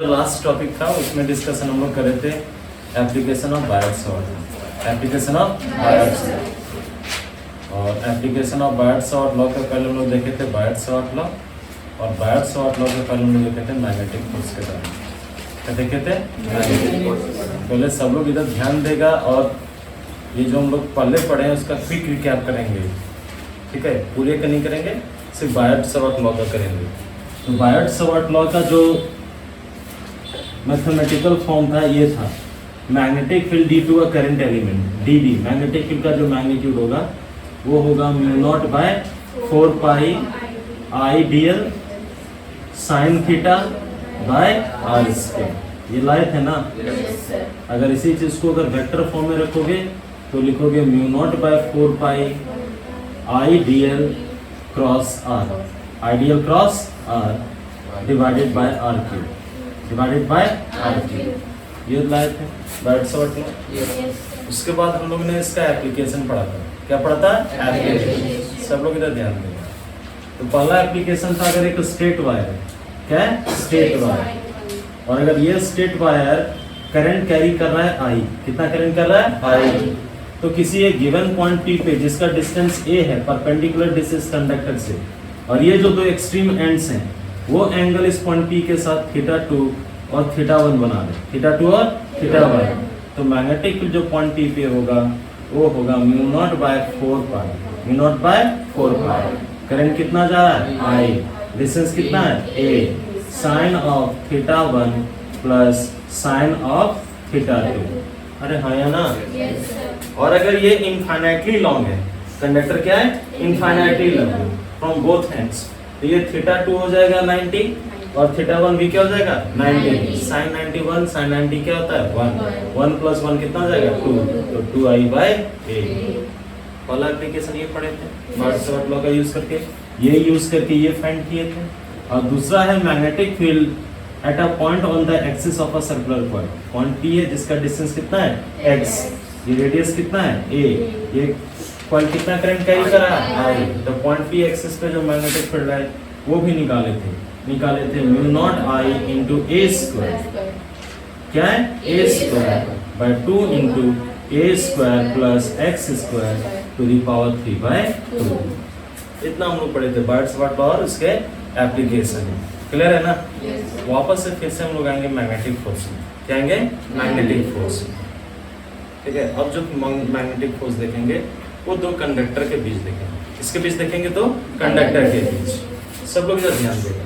Last topic था उसमें discussion हम लोग कर रहे थे application of Biot Savart. Application of Biot और application of Biot Savart law के पहले हम लोग देखे थे बायट सॉर्ट लॉ, और बायट सॉर्ट लॉ के पहले हम लोग देखे थे मैग्नेटिक फोर्स के बारे में। क्या देखे थे? पहले सब लोग इधर ध्यान देगा और ये जो हम लोग पहले पढ़े हैं उसका क्विक रिकैप करेंगे, ठीक है? पूरे का नहीं करेंगे, सिर्फ बायट सॉर्ट लॉ का करेंगे। तो बायट सॉर्ट लॉ का जो मैथमेटिकल फॉर्म था ये था magnetic field due to a current element D B. Magnetic field का जो मैग्नीट्यूड होगा वो होगा mu naught by 4 pi I D L sine theta by R square. ये लाए थे ना? अगर इसी चीज को अगर वेक्टर फॉर्म में रखोगे तो लिखोगे mu naught by 4 pi I D L cross R, I D L cross R divided by R cube, divided by R cube. ये लाए थे बायट सॉर्ट लॉ। उसके बाद हम लोग ने इसका एप्लीकेशन पढ़ा था। क्या पढ़ा था? एप्लीकेशन। सब लोग इधर ध्यान देंगे। तो पहला एप्लीकेशन था अगर एक स्ट्रेट वायर है, क्या है? स्ट्रेट वायर, और अगर ये स्ट्रेट वायर करंट कैरी कर रहा है आई, कितना करंट कर रहा है? आई। तो किसी एक गिवन पॉइंट पी पे जिसका डिस्टेंस ए है परपेंडिकुलर डिस्टेंस कंडक्टर से, और ये जो दो एक्सट्रीम एंड्स हैं वो एंगल इस पॉइंट पी के साथ थीटा 2 और थीटा 1 बना दे, थीटा 2 और थीटा 1। तो मैग्नेटिक जो पॉइंट पी पे होगा वो होगा mu naught by 4 pi, mu naught by 4 pi. Current कितना जा रहा है? आई। डिस्टेंस कितना है? A. Sine of theta 1 plus sine of theta 2। अरे हाँ या ना? और अगर ये इनफाइनाइटली लॉन्ग है, कंडक्टर क्या है? Infinitely long from both ends, तो ये थीटा 2 हो जाएगा 90 और थीटा 1 भी क्या हो जाएगा? 90। साइन 91 साइन 90 क्या होता है? 1। 1 प्लस 1 कितना हो जाएगा? 2। तो 2i बाय a। पहला एप्लीकेशन ये पढ़े थे बायट सॉर्ट लॉ का यूज करके, ये यूज करके ये फाइंड किए थे। और दूसरा है magnetic field at a point on the axis of a circular coil. Point P है जिसका डिस्टेंस कितना है? x। ये रेडियस कितना है? a। ये कॉइल कितना करंट कैरी कर रहा है? I। तो पॉइंट P एक्सिस पे जो मैग्नेटिक फील्ड है वो भी निकाले थे mu naught I into a square. क्या है? A square by 2 into a square plus x square to the power 3 by 2। इतना हम लोग पढ़े थे बायट सॉर्ट लॉ और उसके एप्लीकेशन। क्लियर है ना? वापस से फिर से हम लोग आएंगे मैग्नेटिक फोर्स में। क्या आएंगे? Magnetic force. ठीक है, अब जो मैग्नेटिक फोर्स देखेंगे वो दो कंडक्टर के बीच देखेंगे। किसके बीच देखेंगे? तो कंडक्टर के बीच। सब लोग इधर ध्यान देगा।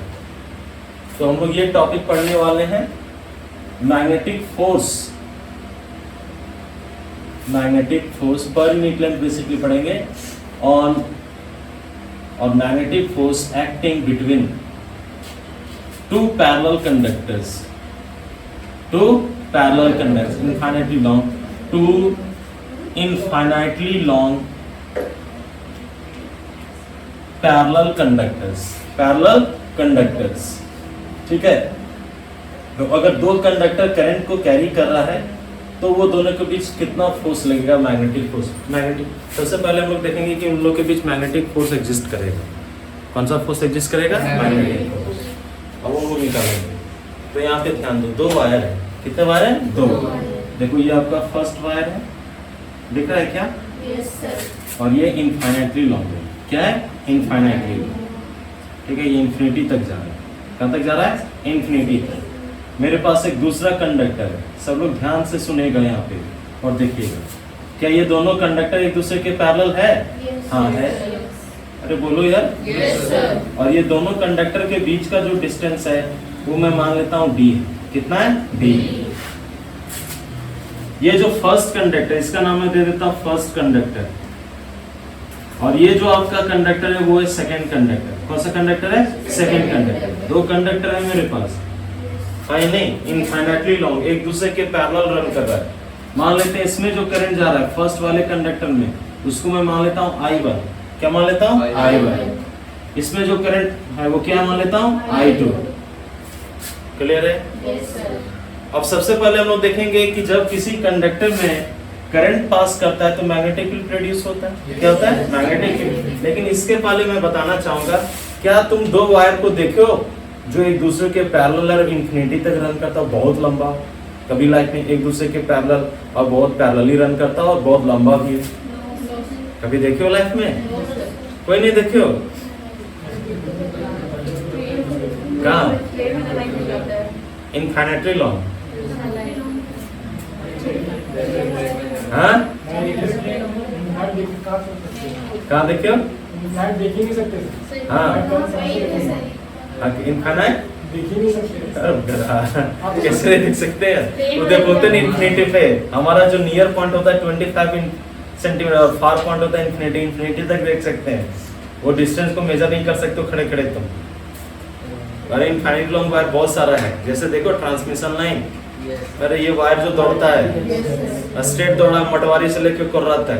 तो हम लोग ये टॉपिक पढ़ने वाले हैं magnetic force. Magnetic force per unit length basically पढ़ेंगे ऑन और magnetic force acting between two parallel conductors, two parallel conductors infinitely long, two infinitely long parallel conductors। ठीक है, तो अगर दो कंडक्टर करंट को कैरी कर रहा है तो वो दोनों के बीच कितना फोर्स लगेगा? Magnetic force. मैग्नेटिक सबसे पहले हम लोग देखेंगे कि उन लोगों के बीच मैग्नेटिक फोर्स एग्जिस्ट करेगा। कौन सा फोर्स एग्जिस्ट करेगा? Magnetic force. अब वो लोग निकालेंगे। तो यहाँ पे ध्यान दो, दो वायर है। कितने वायर है? दो। देखो ये आपका फर्स्ट वायर है, दिख रहा है क्या? yes, sir। और ये इनफाइनाइटली लॉन्ग है। क्या है? Infinitely long. ठीक है, ये इन्फिनिटी तक जा रहा है। कहाँ तक जा रहा है? इन्फिनिटी तक। मेरे पास एक दूसरा कंडक्टर है। सब लोग ध्यान से सुनेगा यहाँ पे और देखिएगा। क्या ये दोनों कंडक्टर एक दूसरे के पैरेलल है? yes, हाँ है। अरे बोलो यार। yes, sir। और ये दोनों कंडक्टर के बीच का जो डिस्टेंस है वो मैं मान लेता हूँ d। कितना है? d। ये जो फर्स्ट कंडक्टर, इसका नाम मैं दे देता हूं फर्स्ट कंडक्टर, और ये जो आपका कंडक्टर है वो है सेकंड कंडक्टर। कौन सा कंडक्टर है? Second conductor. दो कंडक्टर है मेरे पास, फाइन नहीं, इनफाइनाइटली लॉन्ग, एक दूसरे के पैरेलल रन कर रहा है। मान लेते हैं इसमें जो करंट जा रहा है फर्स्ट वाले कंडक्टर में, उसको मैं मान लेता हूँ I1। क्या मान लेता हूँ? I1। इसमें जो करंट है वो क्या मान लेता हूँ? I2। क्लियर है? yes, sir। अब सबसे पहले हम लोग देखेंगे कि जब किसी कंडक्टर में करंट पास करता है तो मैग्नेटिक फील्ड प्रोड्यूस होता है। क्या होता है? Magnetic field. लेकिन इसके पहले मैं बताना चाहूंगा, क्या तुम दो वायर को देखो जो एक दूसरे के पैरेलल और इंफिनिटी तक रन करता है बहुत लंबा, कभी लाइफ में एक दूसरे के पैरेलल और बहुत पैरेलली रन करता है और बहुत लंबा भी है। कभी देखियो लाइफ में? कोई नहीं देखियो? कहाँ? Infinitely long. हाँ कहाँ देखियो? देख ही नहीं सकते। हाँ इनफाइनाइट देख ही नहीं सकते। कैसे देख सकते हैं? वो देखो बोलते नहीं इन्फिनिटी पे हमारा जो नियर पॉइंट होता है 25 सेंटीमीटर और फार पॉइंट होता है इन्फिनिटी तक देख सकते हैं। वो डिस्टेंस को मेजर नहीं कर सकते खड़े खड़े तुम। अरे इनफाइनाइट लॉन्ग वायर बहुत सारा है, जैसे देखो ट्रांसमिशन लाइन। अरे ये वायर जो दौड़ता है स्ट्रेट दौड़ा मटवारी से लेकर कुर्रा तक।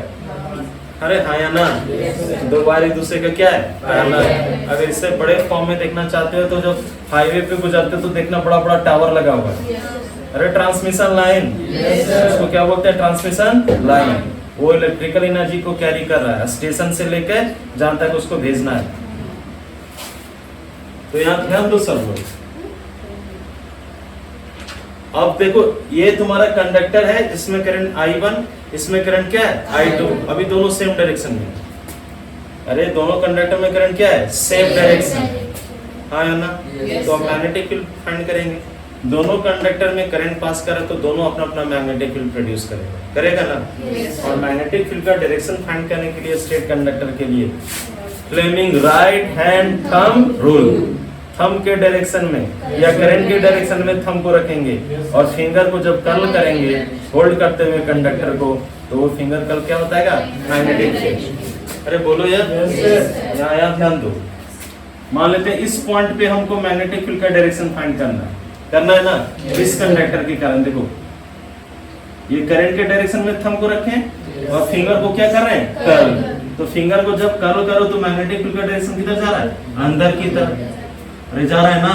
अरे हाँ या ना? दो वायर एक दूसरे का क्या है? पैरेलल। अगर इससे बड़े फॉर्म में देखना चाहते हो तो जो हाईवे पे गुजरते तो देखना बड़ा बड़ा टावर लगा हुआ है। अरे ट्रांसमिशन लाइन, उसको क्या बोलते हैं? Transmission line. वो इलेक्ट्रिकल एनर्जी को कैरी कर रहा है स्टेशन से लेकर जहां तक उसको भेजना है। तो यहाँ ध्यान दो सब लोग। अब देखो ये तुम्हारा कंडक्टर है जिसमें करंट I1, इसमें करंट क्या है? I2। अभी दोनों सेम डायरेक्शन में। अरे दोनों कंडक्टर में करंट क्या है? Same direction. हाँ या ना? तो हम मैग्नेटिक फील्ड फाइंड करेंगे। दोनों कंडक्टर में करंट पास करे तो दोनों अपना अपना मैग्नेटिक फील्ड प्रोड्यूस करेगा ना? और मैग्नेटिक फील्ड का डायरेक्शन फाइंड करने के लिए स्ट्रेट कंडक्टर के लिए Fleming right hand thumb rule, thumb के डायरेक्शन में या करंट के डायरेक्शन में थंब को रखेंगे और फिंगर को जब कर्ल करेंगे होल्ड करते हुए कंडक्टर को, तो वो फिंगर कर्ल क्या होता है? Magnetic field. अरे बोलो यार, यहाँ ध्यान दो। मान लेते हैं इस पॉइंट पे हमको मैग्नेटिक फील्ड का डायरेक्शन फाइंड करना है ना? इस कंडक्टर के कारण देखो ये करंट के डायरेक्शन में थंब को रखें और फिंगर को क्या कर रहे हैं? कर्ल। तो फिंगर को जब कर्ल करो तो मैग्नेटिक फील्ड का डायरेक्शन किधर जा रहा है? अंदर की तरफ। अरे जा रहा है ना?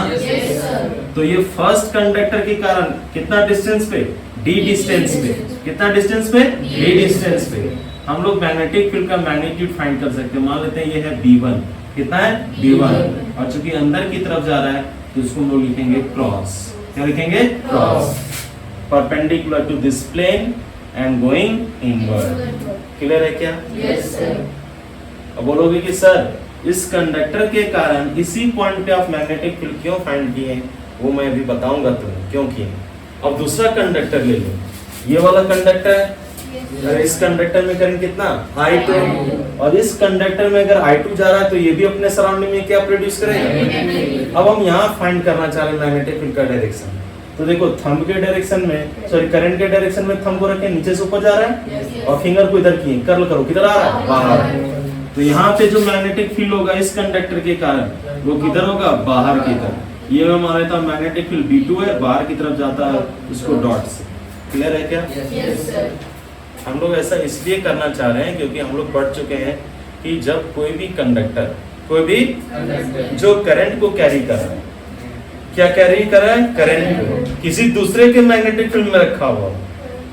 तो ये फर्स्ट कंडक्टर के कारण कितना डिस्टेंस पे? d डिस्टेंस पे। कितना डिस्टेंस पे? d डिस्टेंस पे हम लोग मैग्नेटिक फील्ड का मैग्नीट्यूड फाइंड कर सकते हैं। मान लेते हैं ये है B1। कितना है? B1। और चूंकि अंदर की तरफ जा रहा है तो इसको हम लोग लिखेंगे क्रॉस। क्या लिखेंगे? Cross. Perpendicular to this plane and going inward. Clear है क्या? Yes sir. अब बोलोगे कि सर इस कंडक्टर के कारण इसी पॉइंट पे आप मैग्नेटिक फील्ड क्यों फाइंड किए? वो मैं अभी बताऊंगा तुम्हें क्यों किए। अब दूसरा कंडक्टर ले लो, ये वाला कंडक्टर है। अगर इस कंडक्टर में करंट कितना? I2। और इस कंडक्टर में अगर I2 जा रहा है तो ये भी अपने सराउंडिंग में क्या प्रोड्यूस करेगा? अब हम यहाँ फाइंड करना चाह रहे हैं मैग्नेटिक फील्ड का डायरेक्शन। तो देखो थंब के डायरेक्शन में सॉरी करंट के डायरेक्शन में थंब को रखे नीचे से ऊपर जा रहा है और फिंगर को इधर किए कर्ल करो, किधर आ रहा है? बाहर। तो यहाँ पे जो मैग्नेटिक फील्ड होगा इस कंडक्टर के कारण वो किधर होगा? बाहर की तरफ। ये मैं मान लेता हूँ मैग्नेटिक फील्ड B2 है, बाहर की तरफ जाता है उसको डॉट से। क्लियर है क्या? Yes sir. हम लोग ऐसा इसलिए करना चाह रहे हैं क्योंकि हम लोग पढ़ चुके हैं कि जब कोई भी कंडक्टर कोई भी जो करंट को कैरी कर रहा है, क्या कैरी कर रहा है? करंट को किसी दूसरे के मैग्नेटिक फील्ड में रखा हुआ।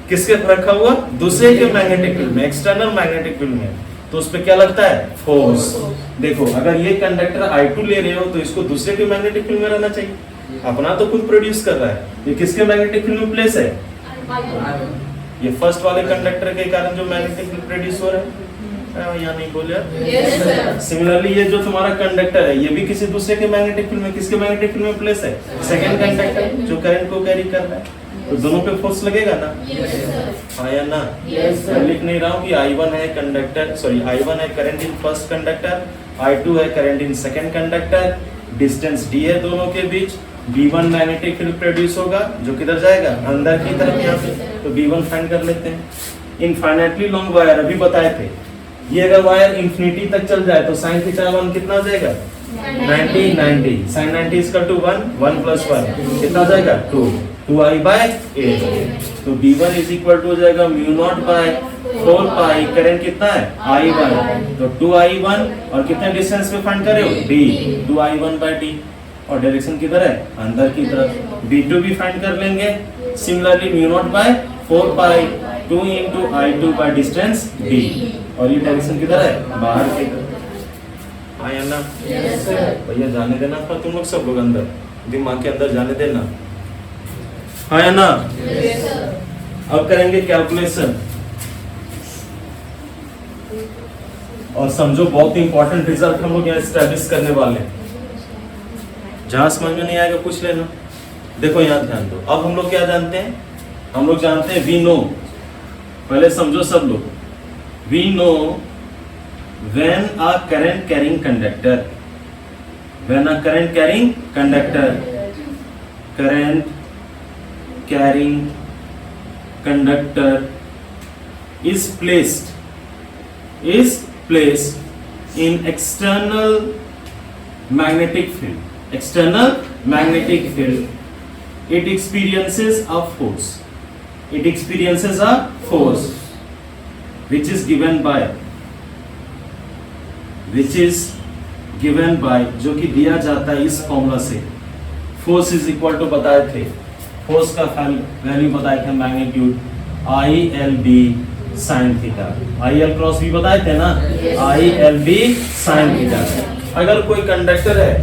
किसके रखा हुआ? दूसरे के मैग्नेटिक फील्ड में, एक्सटर्नल मैग्नेटिक फील्ड में। तो उस पे क्या लगता है? फोर्स। देखो अगर ये कंडक्टर I2 ले रहे हो तो इसको दूसरे के मैग्नेटिक फील्ड में रहना चाहिए। अपना तो खुद प्रोड्यूस कर रहा है, ये किसके मैग्नेटिक फील्ड में प्लेस है? ये फर्स्ट वाले कंडक्टर के कारण जो मैग्नेटिक फील्ड प्रोड्यूस हो रहा है। यहाँ नहीं बोले? Yes sir. सिमिलरली ये जो तुम्हारा कंडक्टर है ये भी किसी दूसरे के मैग्नेटिक फील्ड में, किसके मैग्नेटिक फील्ड में प्लेस है? सेकंड कंडक्टर जो करंट को कैरी कर रहा है। तो दोनों पे फोर्स लगेगा ना? Yes sir. हाँ या ना? यस मैं लिख नहीं रहा हूँ कि I1 है कंडक्टर सॉरी I1 है current in first conductor, I2 है current in second conductor, distance d है दोनों के बीच। B1 मैग्नेटिक फील्ड प्रोड्यूस होगा जो किधर जाएगा? अंदर की तरफ यहाँ पे। तो B1 फाइंड कर लेते हैं। इनफाइनाइटली लॉन्ग वायर अभी बताए थे, ये अगर वायर इंफिनिटी तक चल जाए तो sin थीटा 1 कितना हो जाएगा? 90 sin 90 is equal to 1 plus 1 कितना हो जाएगा? 2I/8। तो B1 is equal to हो जाएगा mu naught by 4 pi. Current कितना है? I1। तो 2I1 और कितने डिस्टेंस पे फाइंड करे हो? D। 2I1/D और डायरेक्शन किधर है? अंदर की तरफ। B2 भी फाइंड कर लेंगे। Similarly mu naught by 4 pi 2 into I2 by distance D और ये डायरेक्शन किधर है? बाहर की तरफ। हाँ या ना? Yes sir. भैया जाने देना था तुम लोग सब लोग अंदर। दिमाग के अंदर जाने देना, हाँ या ना। Yes, sir. अब करेंगे कैलकुलेशन, और समझो बहुत इंपॉर्टेंट रिजल्ट हम लोग यहाँ एस्टैब्लिश करने वाले हैं। जहां समझ में नहीं आएगा पूछ लेना। देखो यहाँ ध्यान दो, अब हम लोग क्या जानते हैं, हम लोग जानते हैं वी नो, पहले समझो सब लोग, we know when a current carrying conductor, when a current carrying conductor, current carrying conductor is placed in external magnetic field, external magnetic field, it experiences a force, it experiences a force which is given by जो कि दिया जाता है इस formula से, force is equal to बताए थे, force का वैल्यू बताए थे magnitude ILB sin theta, IL cross भी बताए थे ना, ILB sin थीटा। अगर कोई कंडक्टर है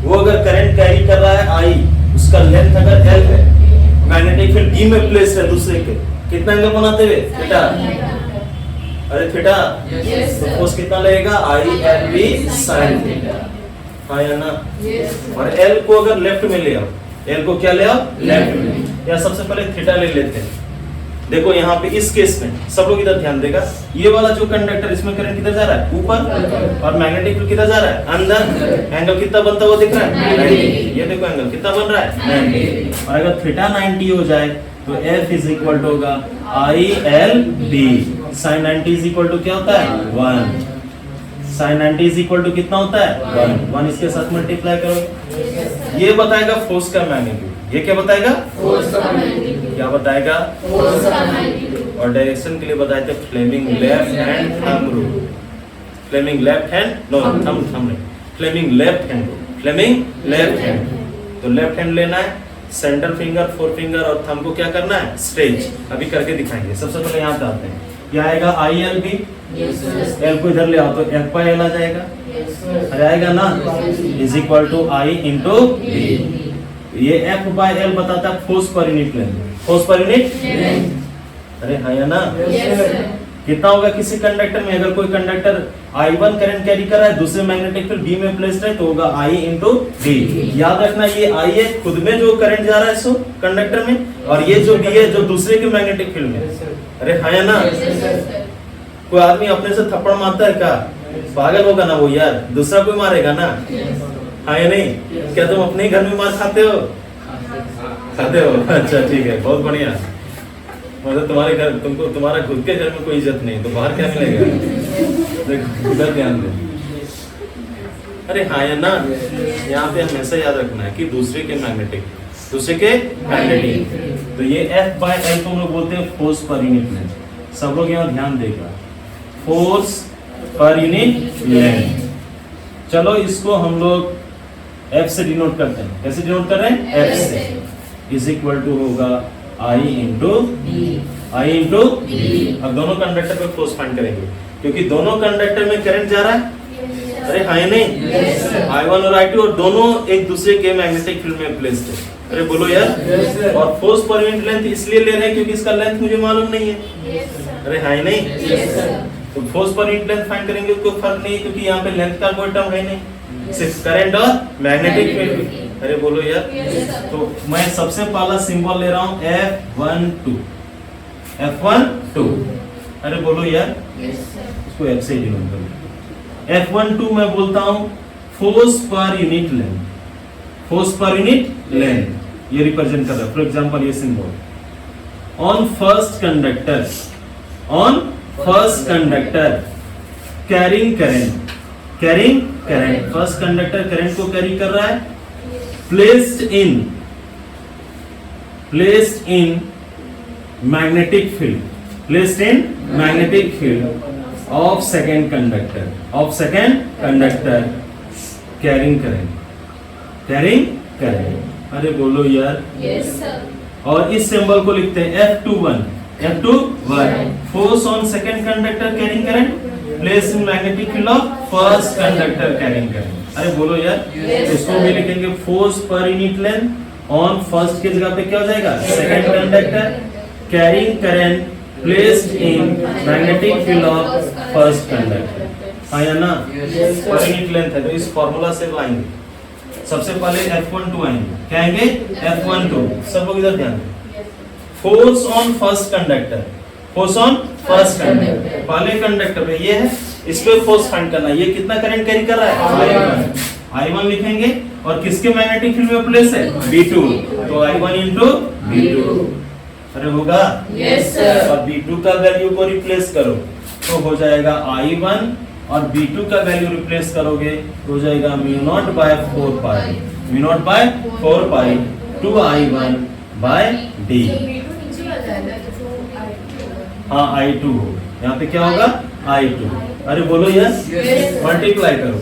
वो अगर करंट कैरी कर रहा है I, उसका लेंथ अगर L है, मैग्नेटिक फील्ड D में प्लेस है दूसरे के, कितना एंगल बनाते हुए थीटा, अरे थीटा, तो फोर्स कितना लगेगा ILB sin थीटा, हाँ या ना। और L को अगर लेफ्ट में ले आओ, L को क्या ले आओ लेफ्ट में, या सबसे पहले थीटा ले लेते हैं। देखो यहाँ पे इस केस में सब लोग इधर ध्यान देगा, ये वाला जो कंडक्टर इसमें करंट किधर जा रहा है ऊपर, और मैग्नेटिक फील्ड किधर जा रहा है अंदर, एंगल कितना बनता हुआ दिख रहा है 90, ये देखो एंगल कितना बन रहा है 90, और अगर थीटा 90 हो जाए तो F इज इक्वल टू होगा ILB, sin 90 is equal to क्या होता है 1, sin 90 इज इक्वल टू कितना होता है 1 इसके साथ मल्टीप्लाई करो, ये बताएगा फोर्स का मैग्नीट्यूड, ये क्या बताएगा फोर्स का मैग्नीट्यूड, क्या बताएगा फोर्स का मैग्नीट्यूड, और डायरेक्शन के लिए बताए थे Fleming left hand thumb rule, Fleming left hand no thumb नहीं, Fleming left hand rule, Fleming left hand, तो लेफ्ट हैंड लेना है, सेंटर फिंगर, फोर फिंगर और थंब को क्या करना है स्ट्रेच, अभी करके दिखाएंगे। सबसे पहले यहाँ पे आते हैं, क्या आएगा ILB, L को इधर ले आओ तो F by L आ जाएगा, अरे आएगा ना, is equal to I into B, ये F by L बताता है force per unit length, force per unit, अरे हाँ या ना। कितना होगा किसी कंडक्टर में, अगर कोई कंडक्टर I1 करंट कैरी कर रहा है, दूसरे मैग्नेटिक फील्ड B में प्लेस्ड है, तो होगा I इंटू B। याद रखना ये I है खुद में जो करंट जा रहा है सो कंडक्टर में, और ये जो B है जो दूसरे के मैग्नेटिक फील्ड में, अरे हाँ या ना। कोई आदमी अपने से थप्पड़ मारता है क्या, पागल होगा ना वो यार, दूसरा कोई मारेगा ना, हाँ या नहीं। क्या तुम अपने ही घर में मार खाते हो, खाते हो, अच्छा ठीक है बहुत बढ़िया, मतलब तुम्हारे घर, तुमको तुम्हारा खुद के घर में कोई इज्जत नहीं तो बाहर क्या मिलेगा, देखो उधर ध्यान दे, अरे हाँ या ना। यहाँ पे हमेशा याद रखना है कि दूसरे के मैग्नेटिक, तो ये F by L को हम लोग बोलते हैं फोर्स पर यूनिट लेंथ, सब लोग यहाँ ध्यान देगा, फोर्स पर यूनिट लेंथ। चलो इसको हम लोग F से डिनोट करते हैं, कैसे डिनोट कर रहे हैं F से, इज इक्वल टू होगा I इंटू B। अब दोनों कंडक्टर पे फोर्स फाइंड करेंगे, क्योंकि दोनों कंडक्टर में करंट जा रहा है, अरे हाँ नहीं, I1 और I2 और दोनों एक दूसरे के मैग्नेटिक फील्ड में प्लेस्ड है, अरे बोलो यार। और फोर्स पर यूनिट लेंथ इसलिए ले रहे हैं क्योंकि इसका लेंथ मुझे मालूम नहीं है, अरे हाँ नहीं, तो force per unit length find करेंगे, कोई फर्क नहीं क्योंकि यहाँ पे लेंथ का कोई टर्म है नहीं, सिर्फ करंट और मैग्नेटिक फील्ड, अरे बोलो यार। तो मैं सबसे पहला सिंबल ले रहा हूँ F12, अरे बोलो यार, इसको F से डिनोट करो। F12 मैं बोलता हूँ force per unit length, force per unit length ये रिप्रेजेंट कर रहा है। फॉर एग्जांपल ये symbol on first conductor carrying current, first conductor current को कैरी कर रहा है, placed in magnetic field of second conductor carrying current, अरे बोलो यार। और इस सिंबल को लिखते हैं F21 force on second conductor carrying current placed in magnetic field of first conductor carrying current. अरे बोलो यार, Yes, इसको sir. भी लिखेंगे force per unit length on first की जगह पे क्या हो जाएगा, second conductor carrying current placed in magnetic field of first conductor. हाँ या ना, पर यूनिट लेंथ है तो इस फॉर्मूला से लाएंगे। सबसे पहले F12 आएंगे, क्या आएंगे F12, सब लोग इधर ध्यान दें। Force on first conductor, force on first conductor, पहले कंडक्टर पे ये है, इस पे फोर्स फाइंड करना है। ये कितना करंट कैरी कर रहा है, I1 लिखेंगे और किसके मैग्नेटिक फील्ड में प्लेस है, B2, तो I1 इंटू B2, अरे होगा Yes, sir. और B2 का वैल्यू को रिप्लेस करो तो हो जाएगा I1 और B2 का वैल्यू रिप्लेस करोगे तो हो जाएगा mu naught by 4 pi, mu naught by 4 pi 2I1 by D। हाँ I2 हो, यहाँ पे क्या होगा I2, अरे बोलो यस, Yes. मल्टीप्लाई करो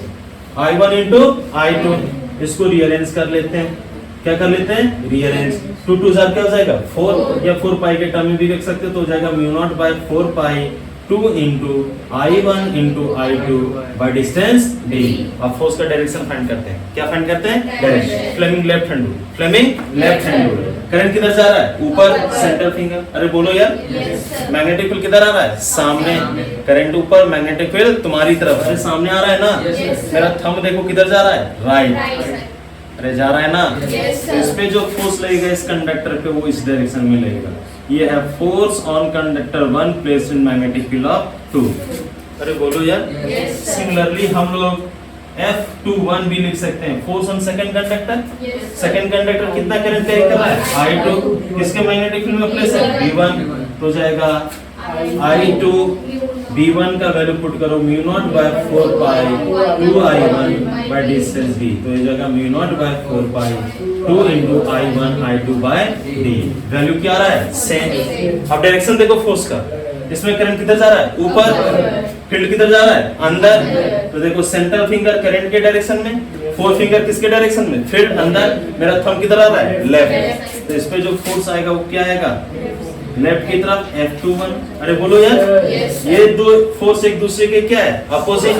I1 इंटू I2, इसको रीअरेंज कर लेते हैं, क्या कर लेते हैं रीअरेंज, 2 2 क्या हो जाएगा 4 या 4 पाई के टर्म में भी लिख सकते हो तो हो जाएगा mu naught by 4 pi 2 into I1 into I2 by distance D। अब फोर्स का डायरेक्शन फाइंड करते हैं, क्या फाइंड करते हैं direction, Fleming left hand rule, Fleming left hand rule. Current किधर जा रहा है, ऊपर सेंटर फिंगर, अरे बोलो यार, मैग्नेटिक फील्ड किधर आ रहा है, सामने, करंट ऊपर, मैग्नेटिक फील्ड तुम्हारी तरफ, अरे सामने आ रहा है ना, Yes, मेरा थंब देखो किधर जा रहा है, राइट, अरे जा रहा है ना, Yes, तो sir. इस पे जो फोर्स लगेगा इस कंडक्टर पे वो इस डायरेक्शन में लगेगा। ये है force on conductor 1 placed in magnetic field of 2। अरे बोलो यार, Yes, sir. सिमिलरली हम लोग F21 भी लिख सकते हैं, force on second conductor, second conductor कितना करंट कैरी कर रहा है I2, किसके मैग्नेटिक फील्ड में प्लेस है B1, तो जाएगा I2 B1 का वैल्यू पुट करो mu naught by 4 pi 2I1 by distance D, तो ये जाएगा mu naught by 4 pi 2 into I1 I2 by D। Value क्या आ रहा है सेम। अब डायरेक्शन देखो फोर्स का, इसमें करंट किधर जा रहा है ऊपर, फील्ड किधर जा रहा है अंदर, तो देखो सेंटर फिंगर करंट के डायरेक्शन में, फोर फिंगर किसके डायरेक्शन में, फील्ड अंदर, मेरा थंब किधर आ रहा है लेफ्ट, तो इस पे जो फोर्स आएगा वो क्या आएगा लेफ्ट की तरफ F21। अरे बोलो यार, Yes, sir. ये दो फोर्स एक दूसरे के क्या है अपोजिट।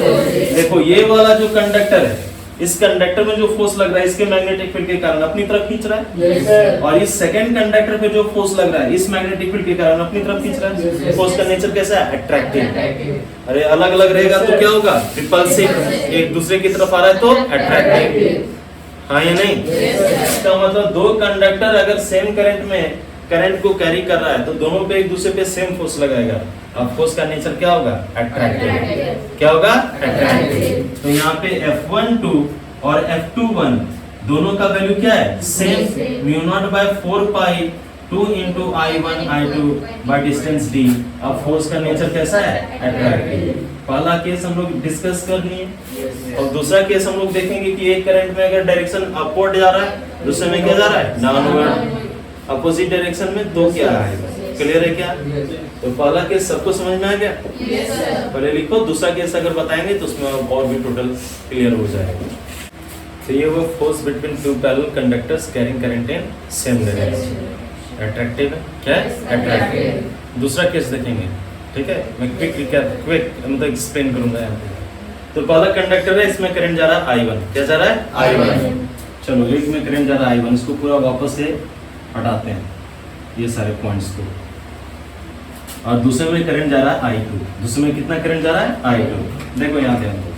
देखो ये वाला जो कंडक्टर है, इस कंडक्टर में जो फोर्स लग रहा है इसके मैग्नेटिक फील्ड के कारण अपनी तरफ खींच रहा है, Yes, sir. और इस सेकंड कंडक्टर पे जो फोर्स लग रहा है इस मैग्नेटिक फील्ड के कारण अपनी तरफ खींच रहा है। फोर्स का नेचर कैसा है अट्रैक्टिव, अरे अलग अलग रहेगा तो क्या होगा रिपल्सिव, एक दूसरे की तरफ आ रहा है तो अट्रैक्टिव, हाँ या नहीं। इसका मतलब दो कंडक्टर अगर सेम करंट में करंट को कैरी कर रहा है तो दोनों पे एक दूसरे पे सेम फोर्स लगाएगा, अब फोर्स का नेचर क्या होगा अट्रैक्टिव, क्या होगा अट्रैक्टिव। तो यहाँ पे F12 और F21 दोनों का वैल्यू क्या है same, mu naught by 4 pi 2 into I1 I2 by distance D। अब फोर्स का नेचर कैसा है अट्रैक्टिव। पहला केस हम लोग डिस्कस कर लिए और दूसरा केस हम लोग देखेंगे कि एक करंट में अगर डायरेक्शन अपवर्ड जा रहा है दूसरे में क्या जा रहा है डाउनवर्ड, अपोजिट डायरेक्शन में तो क्या आएगा, क्लियर है क्या। तो पहला केस सबको समझ में आ गया, Yes, sir. पहले लिखो, दूसरा केस अगर बताएंगे तो उसमें और भी टोटल क्लियर हो जाएगा। तो ये वो force between two parallel conductors carrying current in same direction, attractive है क्या है अट्रैक्टिव। दूसरा केस देखेंगे, ठीक है, मैं क्विक मतलब एक्सप्लेन करूंगा यहाँ पे। तो पहला कंडक्टर है, इसमें करंट जा रहा है I1, क्या जा रहा है I1। चलो एक में करंट जा रहा है I1, इसको पूरा वापस से हटाते हैं ये सारे पॉइंट्स को, और दूसरे में करंट जा रहा है I2, दूसरे में कितना करंट जा रहा है I2। देखो यहाँ ध्यान दो,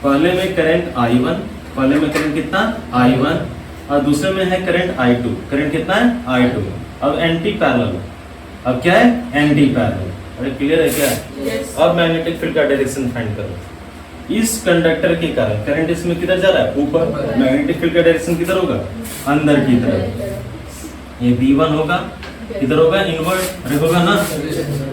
पहले में करंट I1, पहले में करंट कितना I1 और दूसरे में है करंट I2, करंट कितना है I2। अब एंटी पैरेलल, अब क्या है एंटी पैरेलल, अरे क्लियर है क्या। Yes. अब मैग्नेटिक फील्ड का डायरेक्शन फाइंड करो, इस कंडक्टर के कारण करंट इसमें किधर जा रहा है ऊपर, मैग्नेटिक फील्ड का डायरेक्शन किधर होगा अंदर की तरफ, ये B1 होगा, किधर होगा इनवर्ट, अरे होगा ना।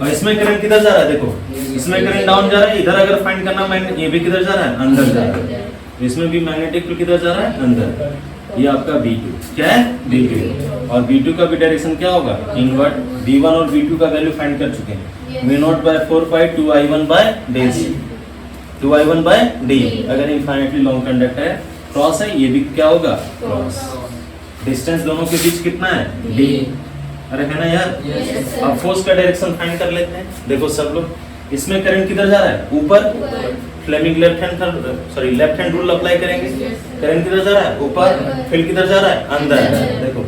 और इसमें करंट किधर जा रहा है, देखो इसमें करंट डाउन जा रहा है, इधर अगर फाइंड करना मैग्नेट, ये भी किधर जा रहा है अंदर जा रहा है, इसमें भी मैग्नेटिक फील्ड किधर जा रहा है अंदर। ये आपका B2 क्या है B2, और B2 का भी डायरेक्शन क्या होगा इनवर्ट। B1 और B2 का वैल्यू फाइंड कर चुके हैं, mu naught by 4 pi 2I1 by D, 2I1 by D। अगर इनफाइनाइटली लॉन्ग कंडक्टर है, क्रॉस है, ये भी क्या होगा क्रॉस। डिस्टेंस दोनों के बीच कितना है D, अरे है ना यार। Yes, sir. अब फोर्स का डायरेक्शन फाइंड कर लेते हैं, देखो सब लोग इसमें करंट किधर जा रहा है? ऊपर। ऊपर। Fleming left hand rule apply करेंगे। करंट किधर जा रहा है? ऊपर। ऊपर। फील्ड किधर जा रहा है? अंदर। अंदर। देखो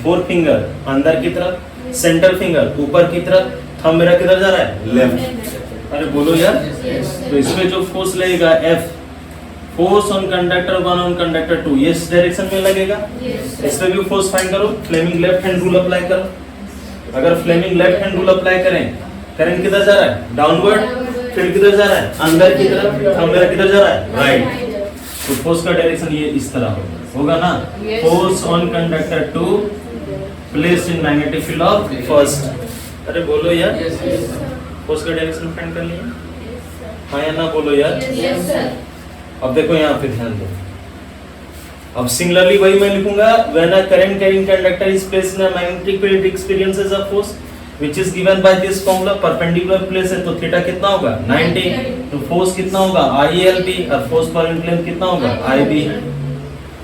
4 फिंगर अंदर की तरफ, सेंटर फिंगर ऊपर की तरफ, थंब मेरा किधर जा रहा है? लेफ्ट। अरे बोलो यार। तो इसमें जो फोर्स लगेगा F, force on conductor 1 on conductor 2, ये इस डायरेक्शन में लगेगा। इसमें भी फोर्स फाइंड करो, Fleming left hand rule apply करो। अगर Fleming left hand rule apply करें, करंट किधर जा रहा है? डाउनवर्ड। फील्ड किधर जा रहा है? अंदर की तरफ। थंब मेरा किधर जा रहा है? राइट। तो फोर्स का डायरेक्शन ये इस तरह होगा ना। Yes. Force on conductor 2 placed in magnetic field of first. अरे बोलो यार। फोर्स का डायरेक्शन फाइंड कर लिया? हाँ या ना बोलो यार। Yes, sir. अब देखो यहाँ पे ध्यान दो। अब सिमिलरली वही मैं लिखूंगा, when a current carrying conductor is placed in a magnetic field it experiences a force which is given by this formula. Perpendicular place है तो थीटा कितना होगा? 90। तो फोर्स कितना होगा? ILB। और फोर्स पर यूनिट लेंथ कितना होगा? IB।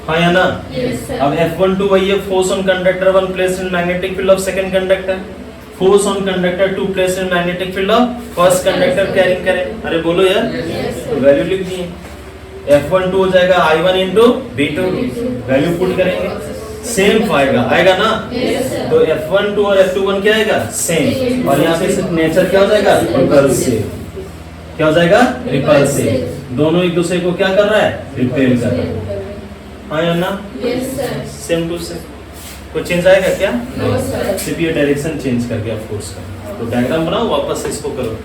हाँ या ना? Yes, sir. अब F12 वही है, force on conductor 1 placed in magnetic field of second conductor, force on conductor 2 placed in magnetic field of first conductor carrying करें। अरे बोलो यार। Yes, तो sir. वैल्यू लिख दिए। F12 हो जाएगा I1 into V2, value put करेंगे, सेम आएगा ना। Yes, sir. तो F12 और F21 क्या आएगा? सेम। Same. और यहाँ पे नेचर क्या हो जाएगा? रिपल्सिव। क्या हो जाएगा? रिपल्सिव। दोनों एक दूसरे को क्या कर रहा है? रिपेल कर रहा है। हाँ या ना? Yes, sir. Same to same. कोई चेंज आएगा क्या? No, sir. सिर्फ ये डायरेक्शन चेंज कर गया फोर्स का। तो डायग्राम बनाओ, वापस से इसको करो।